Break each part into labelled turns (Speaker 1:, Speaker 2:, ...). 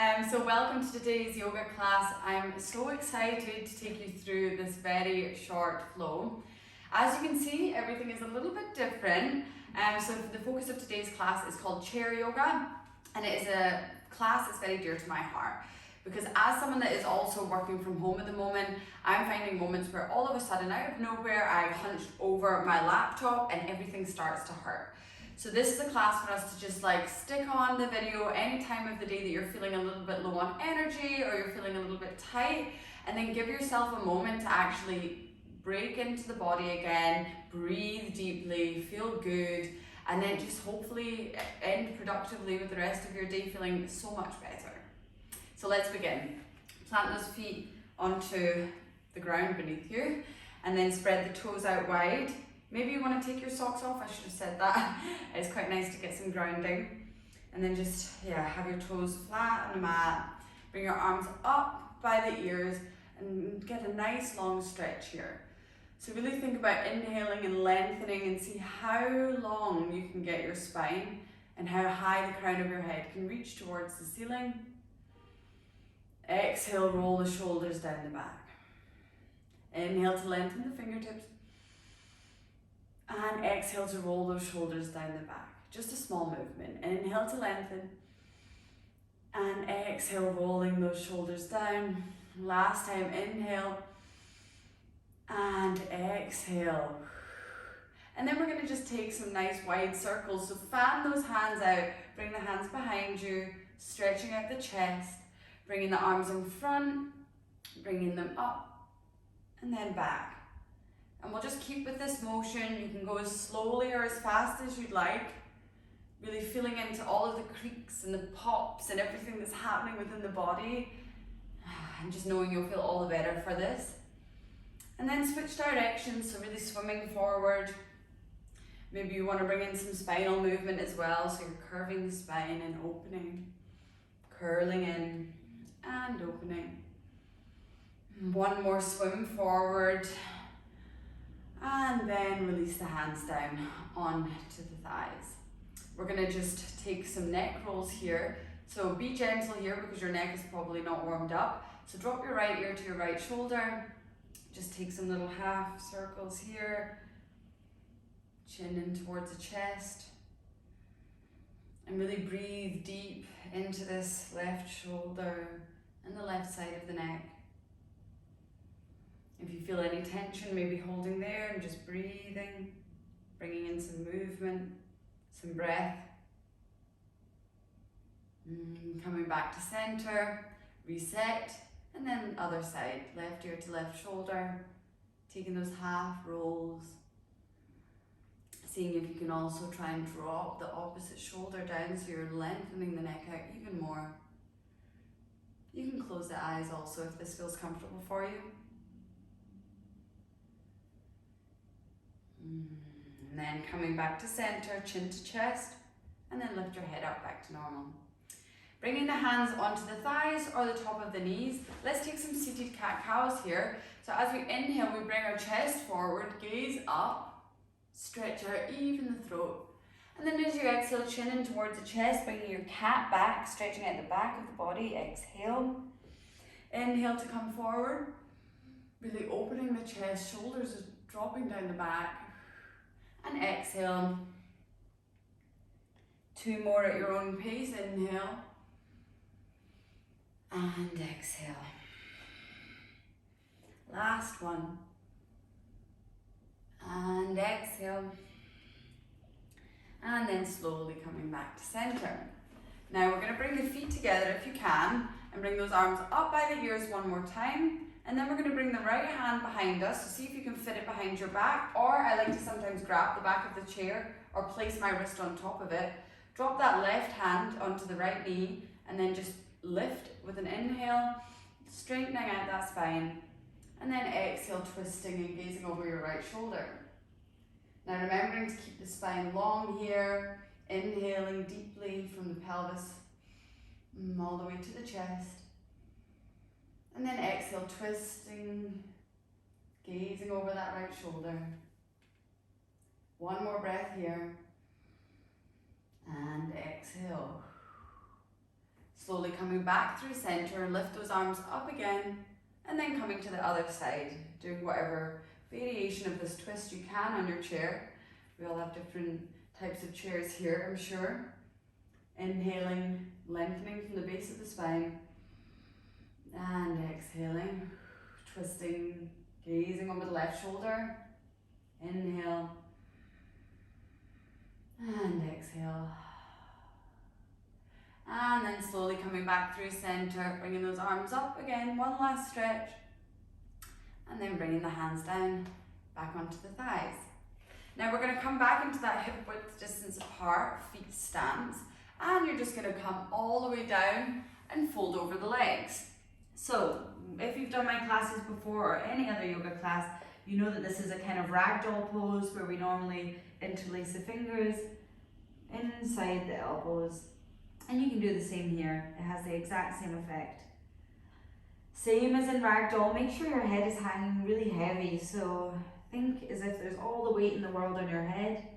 Speaker 1: So welcome to today's yoga class. I'm so excited to take you through this very short flow. As you can see, everything is a little bit different. So the focus of today's class is called chair yoga, and it is a class that's very dear to my heart. Because as someone that is also working from home at the moment, I'm finding moments where all of a sudden, out of nowhere, I've hunched over my laptop and everything starts to hurt. So this is a class for us to just like stick on the video any time of the day that you're feeling a little bit low on energy or you're feeling a little bit tight, and then give yourself a moment to actually break into the body again, breathe deeply, feel good, and then just hopefully end productively with the rest of your day feeling so much better. So let's begin. Plant those feet onto the ground beneath you and then spread the toes out wide. Maybe you want to take your socks off, I should have said that. It's quite nice to get some grounding. And then just, have your toes flat on the mat. Bring your arms up by the ears and get a nice long stretch here. So really think about inhaling and lengthening and see how long you can get your spine and how high the crown of your head can reach towards the ceiling. Exhale, roll the shoulders down the back. Inhale to lengthen the fingertips. And exhale to roll those shoulders down the back. Just a small movement. Inhale to lengthen. And exhale, rolling those shoulders down. Last time, inhale. And exhale. And then we're going to just take some nice wide circles. So fan those hands out. Bring the hands behind you. Stretching out the chest. Bringing the arms in front. Bringing them up. And then back. And we'll just keep with this motion. You can go as slowly or as fast as you'd like. Really feeling into all of the creaks and the pops and everything that's happening within the body. And just knowing you'll feel all the better for this. And then switch directions, so really swimming forward. Maybe you want to bring in some spinal movement as well. So you're curving the spine and opening. Curling in and opening. One more swim forward. And then release the hands down onto the thighs. We're going to just take some neck rolls here. So be gentle here because your neck is probably not warmed up. So drop your right ear to your right shoulder. Just take some little half circles here. Chin in towards the chest. And really breathe deep into this left shoulder and the left side of the neck. If you feel any tension, maybe holding there and just breathing, bringing in some movement, some breath. Coming back to center, reset, and then other side, left ear to left shoulder, taking those half rolls. Seeing if you can also try and drop the opposite shoulder down so you're lengthening the neck out even more. You can close the eyes also if this feels comfortable for you. And then coming back to center, chin to chest, and then lift your head up back to normal. Bringing the hands onto the thighs or the top of the knees. Let's take some seated cat-cows here. So as we inhale, we bring our chest forward, gaze up, stretch out even the throat. And then as you exhale, chin in towards the chest, bringing your cat back, stretching out the back of the body. Exhale. Inhale to come forward. Really opening the chest, shoulders dropping down the back. And exhale. Two more at your own pace. Inhale. And exhale. Last one. And exhale. And then slowly coming back to center. Now we're going to bring the feet together if you can. And bring those arms up by the ears one more time. And then we're going to bring the right hand behind us, so see if you can fit it behind your back, or I like to sometimes grab the back of the chair or place my wrist on top of it. Drop that left hand onto the right knee and then just lift with an inhale, straightening out that spine, and then exhale, twisting and gazing over your right shoulder. Now remembering to keep the spine long here, inhaling deeply from the pelvis all the way to the chest. And then exhale, twisting, gazing over that right shoulder. One more breath here. And exhale. Slowly coming back through center, lift those arms up again, and then coming to the other side, doing whatever variation of this twist you can on your chair. We all have different types of chairs here, I'm sure. Inhaling, lengthening from the base of the spine, and exhaling, twisting, gazing over the left shoulder. Inhale, and exhale. And then slowly coming back through center, bringing those arms up again, one last stretch. And then bringing the hands down, back onto the thighs. Now we're going to come back into that hip width distance apart, feet stance. And you're just going to come all the way down and fold over the legs. So if you've done my classes before or any other yoga class, you know that this is a kind of ragdoll pose where we normally interlace the fingers inside the elbows. And you can do the same here. It has the exact same effect. Same as in ragdoll, make sure your head is hanging really heavy. So think as if there's all the weight in the world on your head.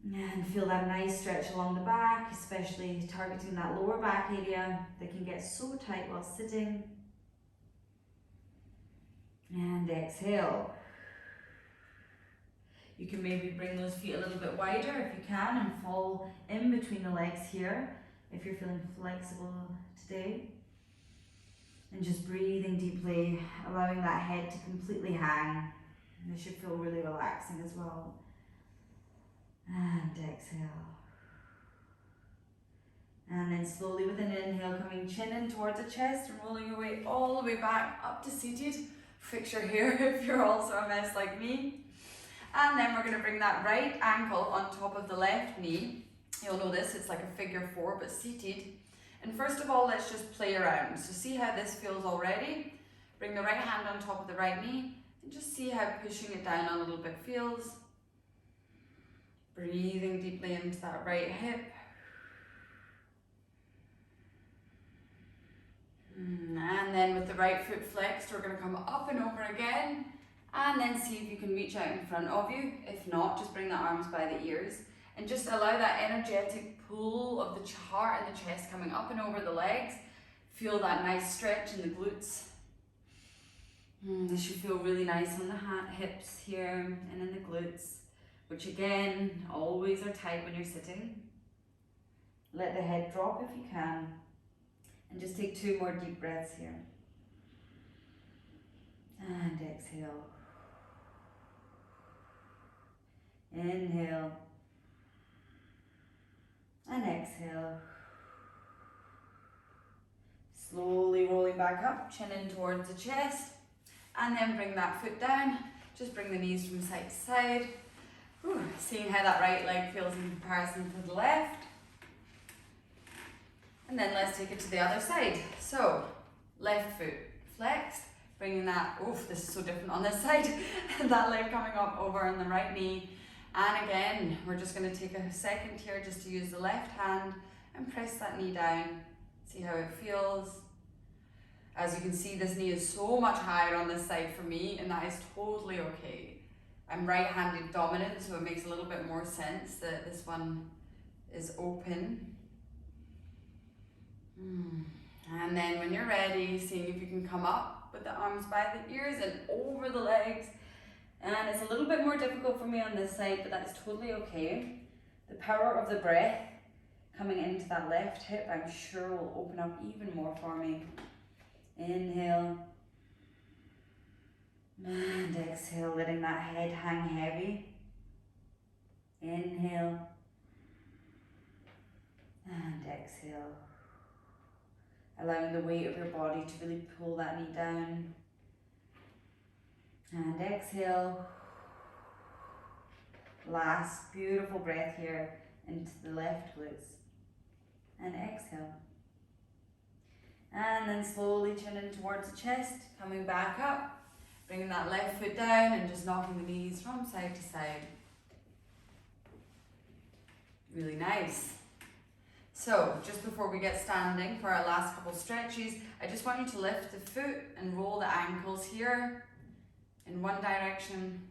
Speaker 1: And feel that nice stretch along the back, especially targeting that lower back area that can get so tight while sitting. And exhale. You can maybe bring those feet a little bit wider if you can and fall in between the legs here if you're feeling flexible today. And just breathing deeply, allowing that head to completely hang. This should feel really relaxing as well. And exhale. And then slowly with an inhale, coming chin in towards the chest and rolling your way all the way back up to seated. Fix your hair if you're also a mess like me. And then we're going to bring that right ankle on top of the left knee. You'll know this, it's like a figure 4 but seated. And first of all, let's just play around. So see how this feels already. Bring the right hand on top of the right knee and just see how pushing it down a little bit feels. Breathing deeply into that right hip. And then with the right foot flexed, we're going to come up and over again. And then see if you can reach out in front of you. If not, just bring the arms by the ears. And just allow that energetic pull of the heart and the chest coming up and over the legs. Feel that nice stretch in the glutes. This should feel really nice on the hips here and in the glutes, which again, always are tight when you're sitting. Let the head drop if you can. And just take 2 more deep breaths here. And exhale. Inhale. And exhale. Slowly rolling back up, chin in towards the chest. And then bring that foot down. Just bring the knees from side to side. Seeing how that right leg feels in comparison to the left. And then let's take it to the other side. So, left foot flexed. Bringing that, this is so different on this side. That leg coming up over on the right knee. And again, we're just going to take a second here just to use the left hand and press that knee down. See how it feels. As you can see, this knee is so much higher on this side for me, and that is totally okay. I'm right-handed dominant, so it makes a little bit more sense that this one is open. And then when you're ready, seeing if you can come up with the arms by the ears and over the legs. And it's a little bit more difficult for me on this side, but that's totally okay. The power of the breath coming into that left hip, I'm sure will open up even more for me. Inhale. And exhale, letting that head hang heavy. Inhale. And exhale. Allowing the weight of your body to really pull that knee down. And exhale. Last beautiful breath here into the left glutes. And exhale. And then slowly chin in towards the chest, coming back up. Bringing that left foot down and just knocking the knees from side to side. Really nice. So, just before we get standing for our last couple stretches, I just want you to lift the foot and roll the ankles here in one direction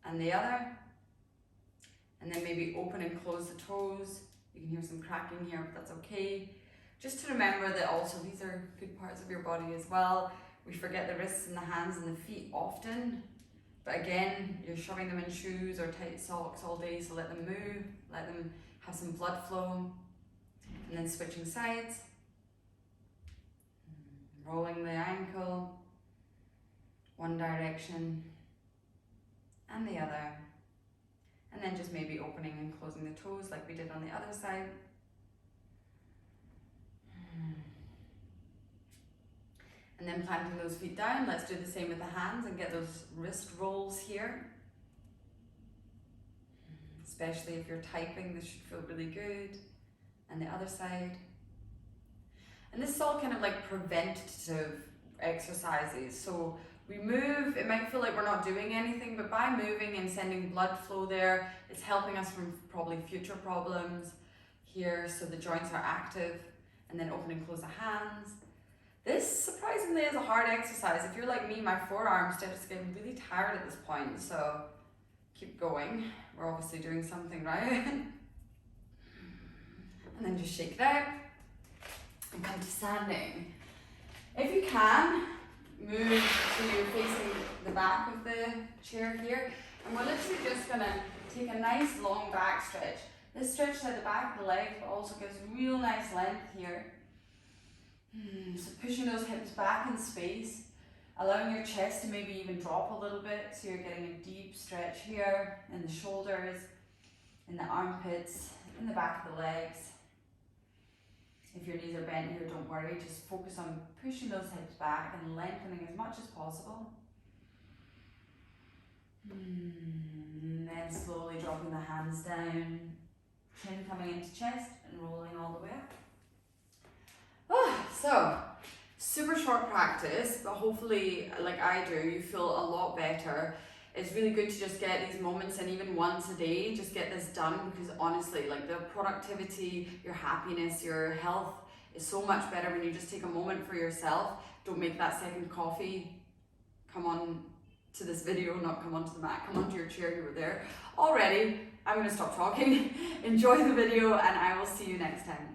Speaker 1: and the other. And then maybe open and close the toes You can hear some cracking here, but that's okay. Just to remember that also these are good parts of your body as well. We forget the wrists and the hands and the feet often. But again, you're shoving them in shoes or tight socks all day, so let them move, let them have some blood flow. And then switching sides. Rolling the ankle, one direction and the other. And then just maybe opening and closing the toes like we did on the other side. And then planting those feet down. Let's do the same with the hands and get those wrist rolls here. Especially if you're typing, this should feel really good. And the other side. And this is all kind of like preventative exercises. So we move, it might feel like we're not doing anything, but by moving and sending blood flow there, it's helping us from probably future problems here. So the joints are active. And then open and close the hands. This surprisingly is a hard exercise. If you're like me, my forearms start just getting really tired at this point, so keep going. We're obviously doing something right. And then just shake it out and come to standing. If you can, move so you're facing the back of the chair here, and we're literally just gonna take a nice long back stretch. This stretches out the back of the leg, but also gives real nice length here. So pushing those hips back in space, allowing your chest to maybe even drop a little bit, so you're getting a deep stretch here in the shoulders, in the armpits, in the back of the legs. If your knees are bent here, don't worry, just focus on pushing those hips back and lengthening as much as possible. And then slowly dropping the hands down, chin coming into chest and rolling all the way up. So, super short practice, but hopefully, like I do, you feel a lot better. It's really good to just get these moments, and even once a day, just get this done, because honestly, like the productivity, your happiness, your health is so much better when you just take a moment for yourself. Don't make that second coffee come on to this video, not come onto the mat, come onto your chair, you were there already. I'm going to stop talking. Enjoy the video, and I will see you next time.